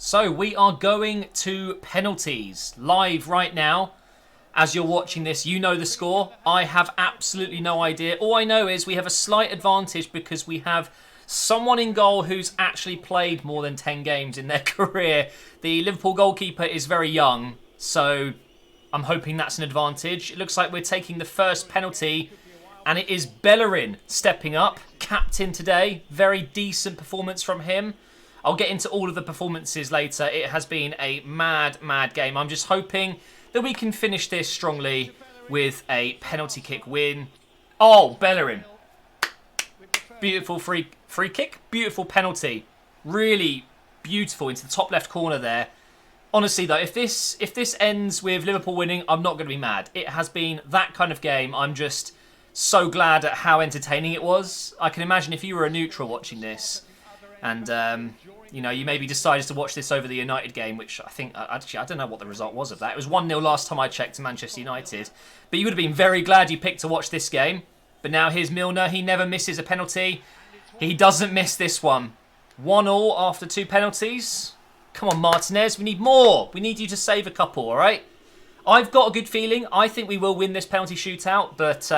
So we are going to penalties live right now. As you're watching this, you know the score. I have absolutely no idea. All I know is we have a slight advantage because we have someone in goal who's actually played more than 10 games in their career. The Liverpool goalkeeper is very young, so I'm hoping that's an advantage. It looks like we're taking the first penalty, and it is Bellerin stepping up. Captain today. Very decent performance from him. I'll get into all of the performances later. It has been a mad, mad game. I'm just hoping that we can finish this strongly with a penalty kick win. Oh, Bellerin. Beautiful free kick. Beautiful penalty. Really beautiful into the top left corner there. Honestly, though, if this ends with Liverpool winning, I'm not going to be mad. It has been that kind of game. I'm just so glad at how entertaining it was. I can imagine if you were a neutral watching this and you know, you maybe decided to watch this over the United game, which I think, actually, I don't know what the result was of that. It was 1-0 last time I checked to Manchester United. But you would have been very glad you picked to watch this game. But now here's Milner. He never misses a penalty. He doesn't miss this one. 1-1 after 2 penalties. Come on, Martinez. We need more. We need you to save a couple, all right? I've got a good feeling. I think we will win this penalty shootout, but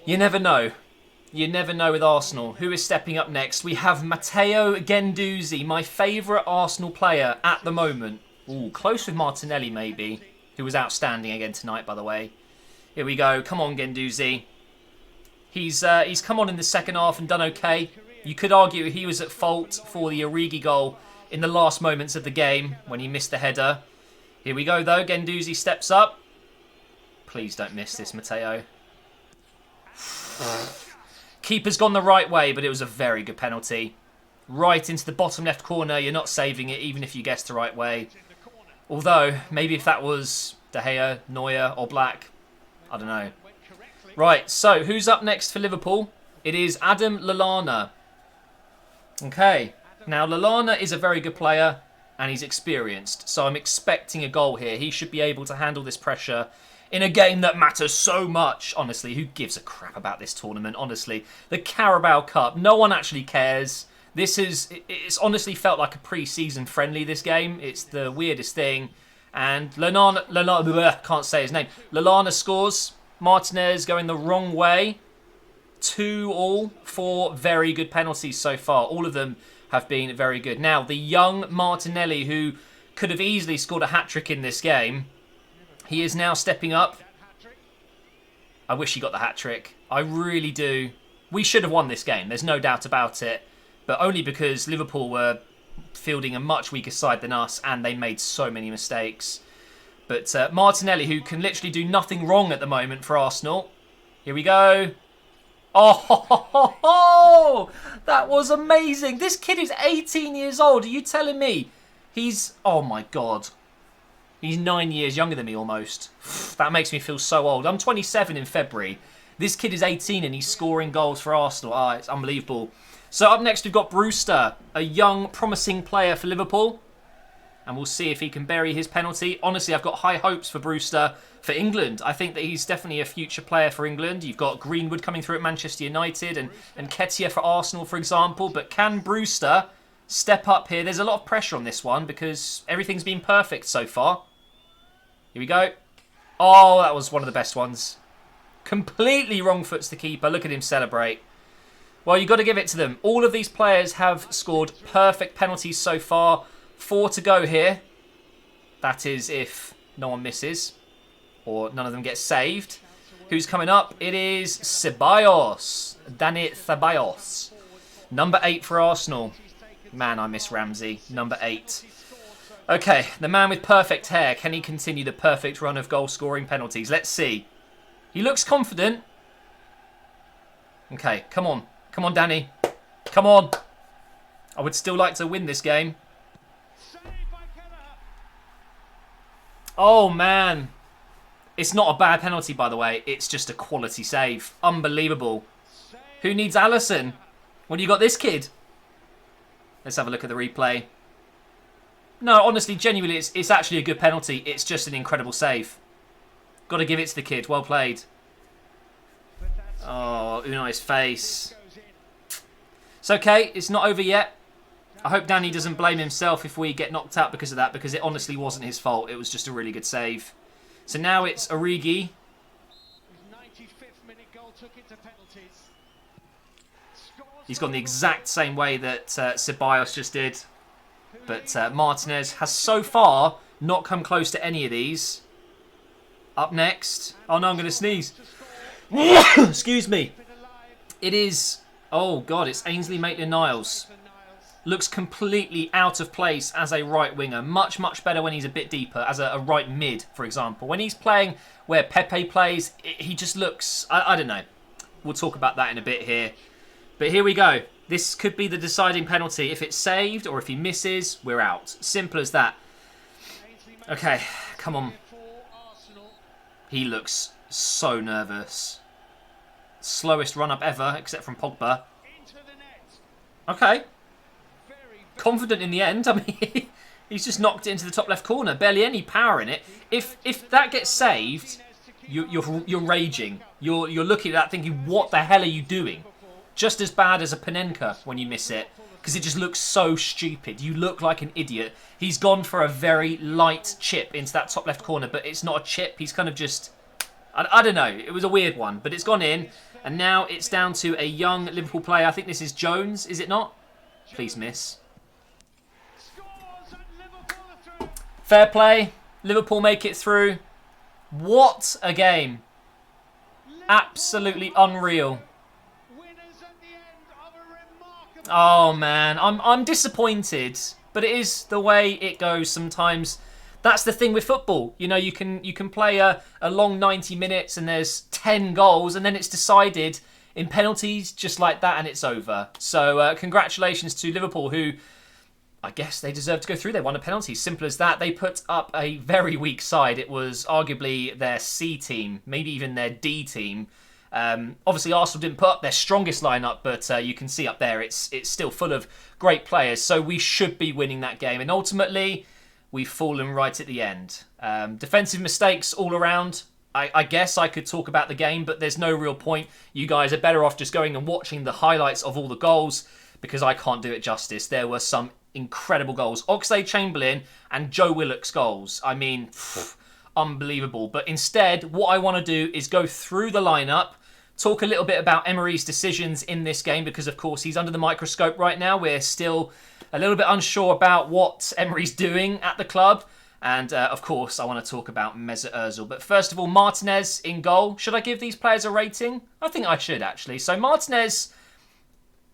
you never know. You never know with Arsenal. Who is stepping up next? We have Matteo Guendouzi, my favourite Arsenal player at the moment. Ooh, close with Martinelli maybe, who was outstanding again tonight, by the way. Here we go. Come on, Guendouzi. He's come on in the second half and done okay. You could argue he was at fault for the Origi goal in the last moments of the game when he missed the header. Here we go, though. Guendouzi steps up. Please don't miss this, Matteo. Keeper's gone the right way, but it was a very good penalty. Right into the bottom left corner. You're not saving it, even if you guessed the right way. Although, maybe if that was De Gea, Neuer, or Black, I don't know. Right, so who's up next for Liverpool? It is Adam Lallana. Okay, now Lallana is a very good player, and he's experienced. So I'm expecting a goal here. He should be able to handle this pressure in a game that matters so much. Honestly, who gives a crap about this tournament? Honestly, the Carabao Cup, no one actually cares. It's honestly felt like a pre-season friendly, this game. It's the weirdest thing. And Lallana, can't say his name. Lallana scores. Martinez going the wrong way. 2-2 for very good penalties so far. All of them have been very good. Now, the young Martinelli, who could have easily scored a hat-trick in this game, he is now stepping up. I wish he got the hat-trick. I really do. We should have won this game. There's no doubt about it. But only because Liverpool were fielding a much weaker side than us and they made so many mistakes. But Martinelli, who can literally do nothing wrong at the moment for Arsenal. Here we go. Oh, that was amazing. This kid is 18 years old. Are you telling me? Oh my God. He's 9 years younger than me almost. That makes me feel so old. I'm 27 in February. This kid is 18 and he's scoring goals for Arsenal. Ah, it's unbelievable. So up next we've got Brewster, a young, promising player for Liverpool. And we'll see if he can bury his penalty. Honestly, I've got high hopes for Brewster for England. I think that he's definitely a future player for England. You've got Greenwood coming through at Manchester United and Nketiah for Arsenal, for example. But can Brewster step up here? There's a lot of pressure on this one because everything's been perfect so far. Here we go. Oh, that was one of the best ones. Completely wrong foots the keeper. Look at him celebrate. Well, you've got to give it to them. All of these players have scored perfect penalties so far. 4 to go here. That is if no one misses or none of them get saved. Who's coming up? It is Ceballos. Dani Ceballos. Number 8 for Arsenal. Man, I miss Ramsey. Number 8. Okay, the man with perfect hair. Can he continue the perfect run of goal-scoring penalties? Let's see. He looks confident. Okay, come on. Come on, Danny. Come on. I would still like to win this game. Oh, man. It's not a bad penalty, by the way. It's just a quality save. Unbelievable. Who needs Alisson? When you got this kid? Let's have a look at the replay. No, honestly, genuinely, it's actually a good penalty. It's just an incredible save. Got to give it to the kid. Well played. Oh, Unai's face. It's okay. It's not over yet. I hope Danny doesn't blame himself if we get knocked out because of that, because it honestly wasn't his fault. It was just a really good save. So now it's Origi. He's gone the exact same way that Ceballos just did. But Martinez has so far not come close to any of these. Up next. Oh no, I'm going to sneeze. Excuse me. It is... Oh God, it's Ainsley Maitland-Niles. Looks completely out of place as a right winger. Much, much better when he's a bit deeper, as a right mid, for example. When he's playing where Pepe plays, he just looks... I don't know. We'll talk about that in a bit here. But here we go. This could be the deciding penalty. If it's saved or if he misses, we're out. Simple as that. Okay, come on. He looks so nervous. Slowest run-up ever, except from Pogba. Okay. Confident in the end. I mean, he's just knocked it into the top left corner. Barely any power in it. If that gets saved, you're raging. You're looking at that thinking, what the hell are you doing? Just as bad as a Panenka when you miss it, because it just looks so stupid. You look like an idiot. He's gone for a very light chip into that top left corner, but it's not a chip. He's kind of just... I don't know. It was a weird one, but it's gone in. And now it's down to a young Liverpool player. I think this is Jones, is it not? Please miss. Fair play. Liverpool make it through. What a game. Absolutely unreal. Oh man, I'm disappointed, but it is the way it goes sometimes. That's the thing with football. You know, you can play a long 90 minutes and there's 10 goals and then it's decided in penalties just like that and it's over. So congratulations to Liverpool, who I guess they deserve to go through. They won a penalty. Simple as that. They put up a very weak side. It was arguably their C team, maybe even their D team. Obviously, Arsenal didn't put up their strongest lineup, but you can see up there it's still full of great players. So we should be winning that game. And ultimately, we've fallen right at the end. Defensive mistakes all around. I guess I could talk about the game, but there's no real point. You guys are better off just going and watching the highlights of all the goals, because I can't do it justice. There were some incredible goals. Oxlade-Chamberlain and Joe Willock's goals. I mean, unbelievable. But instead, what I want to do is go through the lineup, talk a little bit about Emery's decisions in this game, because of course he's under the microscope right now. We're still a little bit unsure about what Emery's doing at the club. And of course, I want to talk about Mesut Ozil. But first of all, Martinez in goal. Should I give these players a rating? I think I should, actually. So Martinez,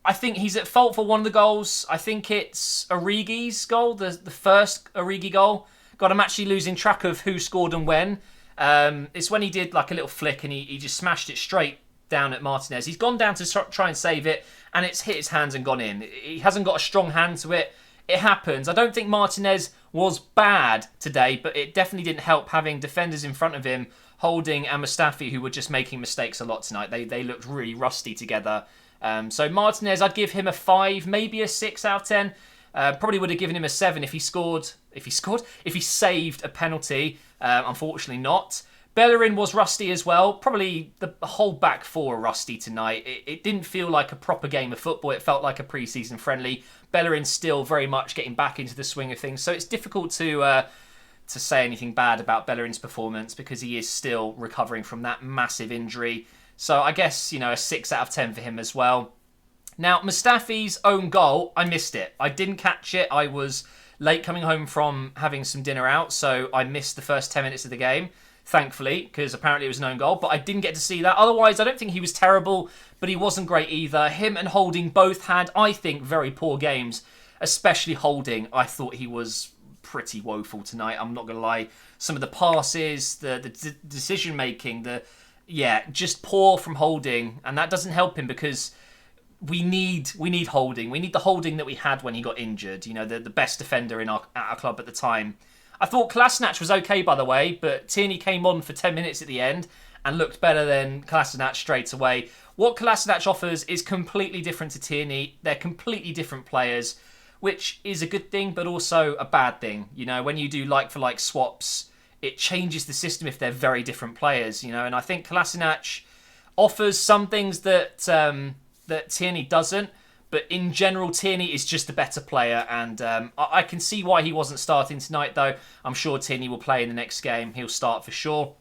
I think he's at fault for one of the goals. I think it's Origi's goal, the first Origi goal. God, I'm actually losing track of who scored and when. It's when he did like a little flick and he just smashed it straight down at Martinez. He's gone down to try and save it, and it's hit his hands and gone in. He hasn't got a strong hand to it. It happens. I don't think Martinez was bad today, but it definitely didn't help having defenders in front of him, Holding and Mustafi, who were just making mistakes a lot tonight. They looked really rusty together. So Martinez, I'd give him a 5, maybe a 6 out of 10. Probably would have given him a 7 if he saved a penalty. Unfortunately not. Bellerin was rusty as well. Probably the whole back four are rusty tonight. It didn't feel like a proper game of football. It felt like a pre-season friendly. Bellerin's still very much getting back into the swing of things. So it's difficult to say anything bad about Bellerin's performance, because he is still recovering from that massive injury. So I guess, a 6 out of 10 for him as well. Now, Mustafi's own goal, I missed it. I didn't catch it. I was late coming home from having some dinner out, so I missed the first 10 minutes of the game, thankfully, because apparently it was an own goal, but I didn't get to see that. Otherwise, I don't think he was terrible, but he wasn't great either. Him and Holding both had, I think, very poor games, especially Holding. I thought he was pretty woeful tonight, I'm not going to lie. Some of the passes, the decision-making, just poor from Holding, and that doesn't help him because we need Holding. We need the Holding that we had when he got injured, the best defender at our club at the time. I thought Kolasinac was okay, by the way, but Tierney came on for 10 minutes at the end and looked better than Kolasinac straight away. What Kolasinac offers is completely different to Tierney. They're completely different players, which is a good thing, but also a bad thing. When you do like-for-like swaps, it changes the system if they're very different players, and I think Kolasinac offers some things that Tierney doesn't, But in general, Tierney is just a better player, and I can see why he wasn't starting tonight, though. I'm sure Tierney will play in the next game. He'll start for sure.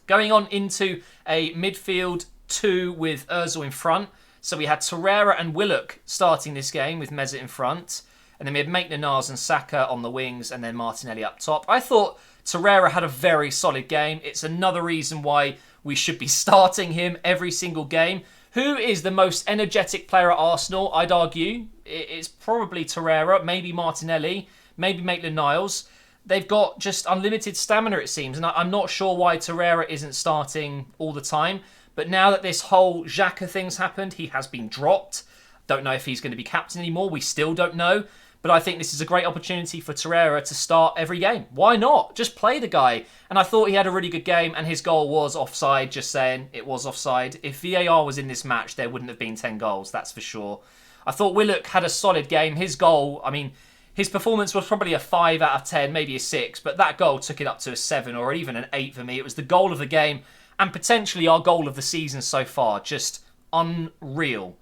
Going on into a midfield 2 with Ozil in front. So we had Torreira and Willock starting this game with Mesut in front. And then we had Maitland-Niles and Saka on the wings, and then Martinelli up top. I thought Torreira had a very solid game. It's another reason why we should be starting him every single game. Who is the most energetic player at Arsenal? I'd argue it's probably Torreira, maybe Martinelli, maybe Maitland-Niles. They've got just unlimited stamina, it seems, and I'm not sure why Torreira isn't starting all the time. But now that this whole Xhaka thing's happened, he has been dropped. Don't know if he's going to be captain anymore. We still don't know. But I think this is a great opportunity for Torreira to start every game. Why not? Just play the guy. And I thought he had a really good game, and his goal was offside, just saying it was offside. If VAR was in this match, there wouldn't have been 10 goals, that's for sure. I thought Willock had a solid game. His goal, I mean, his performance was probably a 5 out of 10, maybe a 6, but that goal took it up to a 7 or even an 8 for me. It was the goal of the game and potentially our goal of the season so far. Just unreal.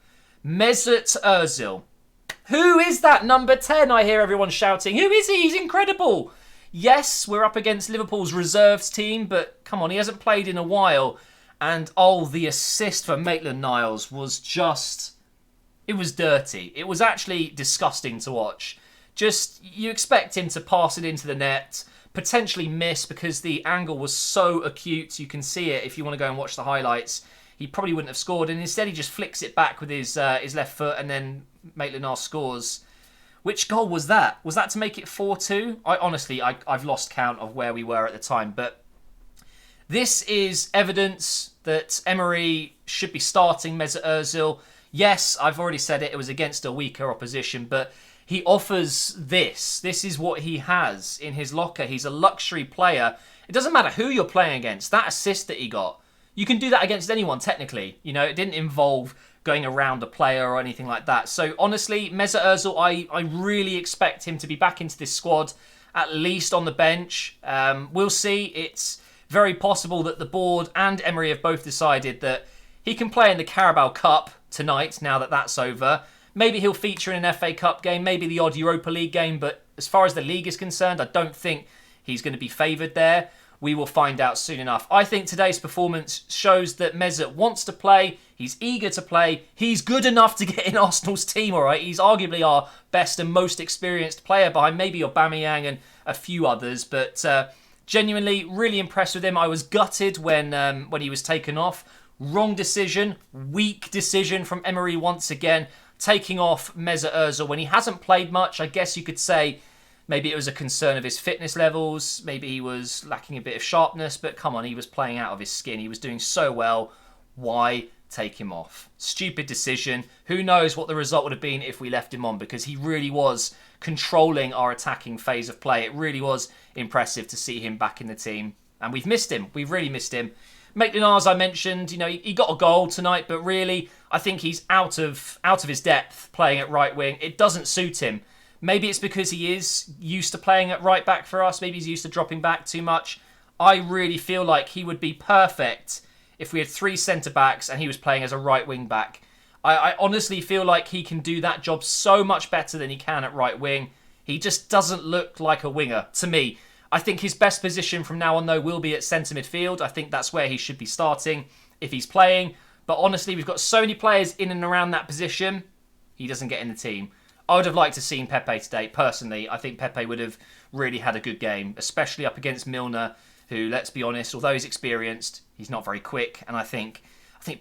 Mesut Ozil. Who is that number 10? I hear everyone shouting. Who is he? He's incredible. Yes, we're up against Liverpool's reserves team, but come on, he hasn't played in a while. And the assist for Maitland-Niles was just... It was dirty. It was actually disgusting to watch. Just, you expect him to pass it into the net, potentially miss because the angle was so acute. You can see it if you want to go and watch the highlights. He probably wouldn't have scored, and instead he just flicks it back with his left foot, and then Maitland-Niles scores. Which goal was that? Was that to make it 4-2? I've lost count of where we were at the time, but this is evidence that Emery should be starting Mesut Ozil. Yes, I've already said it was against a weaker opposition, but he offers this. This is what he has in his locker. He's a luxury player. It doesn't matter who you're playing against. That assist that he got, you can do that against anyone, technically. You know, it didn't involve going around a player or anything like that. So, honestly, Mesut Ozil, I really expect him to be back into this squad, at least on the bench. We'll see. It's very possible that the board and Emery have both decided that he can play in the Carabao Cup tonight, now that that's over. Maybe he'll feature in an FA Cup game, maybe the odd Europa League game, but as far as the league is concerned, I don't think he's going to be favoured there. We will find out soon enough. I think today's performance shows that Mesut wants to play. He's eager to play. He's good enough to get in Arsenal's team, all right? He's arguably our best and most experienced player behind maybe Aubameyang and a few others. But genuinely, really impressed with him. I was gutted when he was taken off. Wrong decision. Weak decision from Emery once again. Taking off Mesut Ozil when he hasn't played much. I guess you could say maybe it was a concern of his fitness levels. Maybe he was lacking a bit of sharpness. But come on, he was playing out of his skin. He was doing so well. Why take him off? Stupid decision. Who knows what the result would have been if we left him on, because he really was controlling our attacking phase of play. It really was impressive to see him back in the team. And we've missed him. We've really missed him. Maitland-Niles, I mentioned, you know, he got a goal tonight, but really, I think he's out of his depth playing at right wing. It doesn't suit him. Maybe it's because he is used to playing at right back for us. Maybe he's used to dropping back too much. I really feel like he would be perfect if we had 3 centre-backs and he was playing as a right wing back. I honestly feel like he can do that job so much better than he can at right wing. He just doesn't look like a winger to me. I think his best position from now on, though, will be at centre midfield. I think that's where he should be starting if he's playing. But honestly, we've got so many players in and around that position. He doesn't get in the team. I would have liked to have seen Pepe today. Personally, I think Pepe would have really had a good game, especially up against Milner, who, let's be honest, although he's experienced, he's not very quick. And I think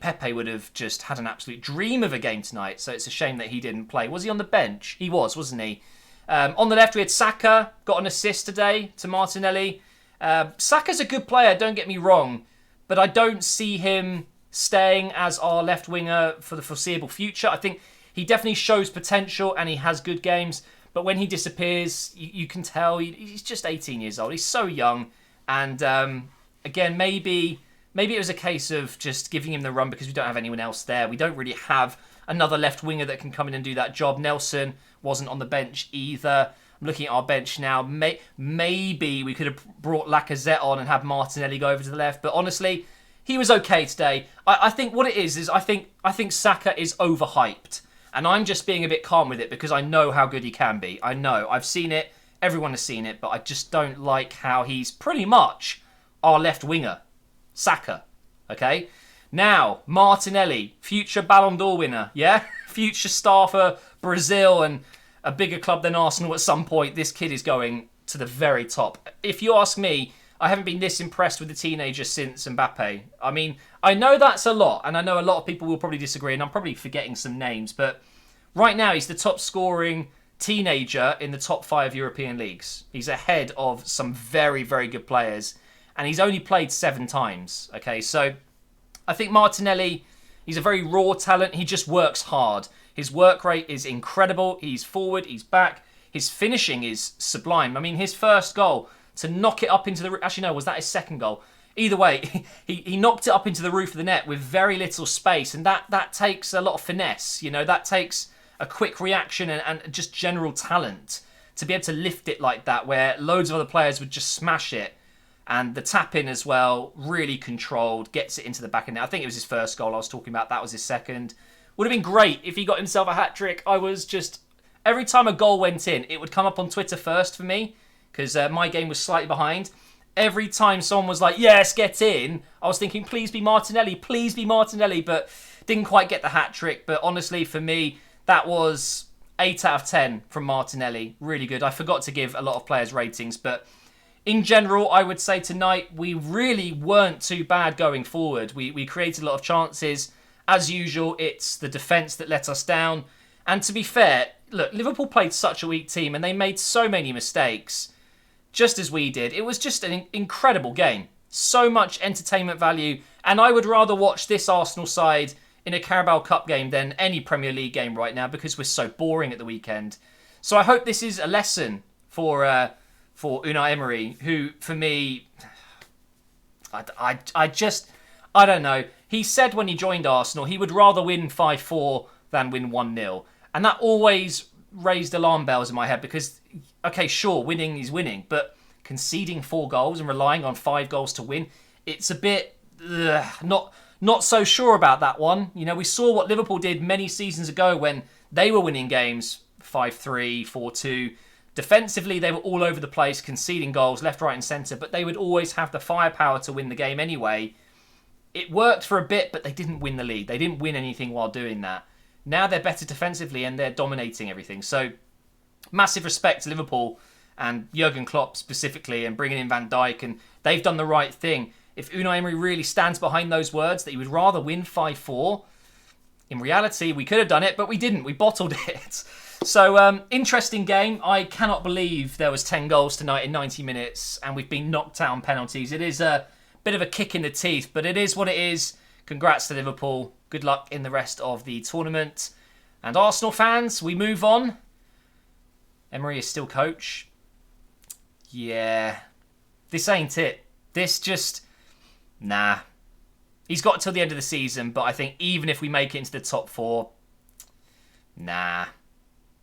Pepe would have just had an absolute dream of a game tonight. So it's a shame that he didn't play. Was he on the bench? He was, wasn't he? On the left, we had Saka, got an assist today to Martinelli. Saka's a good player, don't get me wrong, but I don't see him staying as our left winger for the foreseeable future. I think he definitely shows potential and he has good games, but when he disappears, you can tell he's just 18 years old. He's so young, and again, maybe it was a case of just giving him the run because we don't have anyone else there. We don't really have another left winger that can come in and do that job. Nelson wasn't on the bench either. I'm looking at our bench now. Maybe we could have brought Lacazette on and had Martinelli go over to the left. But honestly, he was okay today. I think what it is I think Saka is overhyped. And I'm just being a bit calm with it because I know how good he can be. I know. I've seen it. Everyone has seen it. But I just don't like how he's pretty much our left winger. Saka. Okay? Now, Martinelli, future Ballon d'Or winner. Yeah? Future star for Brazil and a bigger club than Arsenal at some point. This kid is going to the very top. If you ask me, I haven't been this impressed with the teenager since Mbappe. I mean, I know that's a lot, and I know a lot of people will probably disagree, and I'm probably forgetting some names, but right now he's the top scoring teenager in the top 5 European leagues. He's ahead of some very, very good players, and he's only played 7 times. Okay, so I think Martinelli, he's a very raw talent. He just works hard. His work rate is incredible. He's forward, he's back. His finishing is sublime. I mean, his first goal, to knock it up into the... Actually, no, was that his second goal? Either way, he knocked it up into the roof of the net with very little space, and that takes a lot of finesse. You know, that takes a quick reaction and just general talent to be able to lift it like that, where loads of other players would just smash it. And the tap-in as well, really controlled, gets it into the back of the net. I think it was his first goal I was talking about. That was his second. Would have been great if he got himself a hat-trick. I was just... Every time a goal went in, it would come up on Twitter first for me, because my game was slightly behind. Every time someone was like, yes, get in, I was thinking, please be Martinelli, but didn't quite get the hat-trick. But honestly, for me, that was 8 out of 10 from Martinelli. Really good. I forgot to give a lot of players ratings, but in general, I would say tonight, we really weren't too bad going forward. We created a lot of chances. As usual, it's the defence that let us down. And to be fair, look, Liverpool played such a weak team and they made so many mistakes, just as we did. It was just an incredible game. So much entertainment value. And I would rather watch this Arsenal side in a Carabao Cup game than any Premier League game right now because we're so boring at the weekend. So I hope this is a lesson for Unai Emery, who, for me, I don't know. He said when he joined Arsenal he would rather win 5-4 than win 1-0. And that always raised alarm bells in my head because, okay, sure, winning is winning, but conceding 4 goals and relying on 5 goals to win, it's a bit not so sure about that one. You know, we saw what Liverpool did many seasons ago when they were winning games 5-3, 4-2. Defensively, they were all over the place, conceding goals left, right and centre, but they would always have the firepower to win the game anyway. It worked for a bit, but they didn't win the league. They didn't win anything while doing that. Now they're better defensively and they're dominating everything. So, massive respect to Liverpool and Jurgen Klopp specifically and bringing in Van Dijk. And they've done the right thing. If Unai Emery really stands behind those words that he would rather win 5-4, in reality, we could have done it, but we didn't. We bottled it. So, interesting game. I cannot believe there was 10 goals tonight in 90 minutes and we've been knocked out on penalties. It is a bit of a kick in the teeth, but it is what it is. Congrats to Liverpool. Good luck in the rest of the tournament. And Arsenal fans, we move on. Emery is still coach. Yeah. This ain't it. This just... Nah. He's got till the end of the season, but I think even if we make it into the top 4... Nah.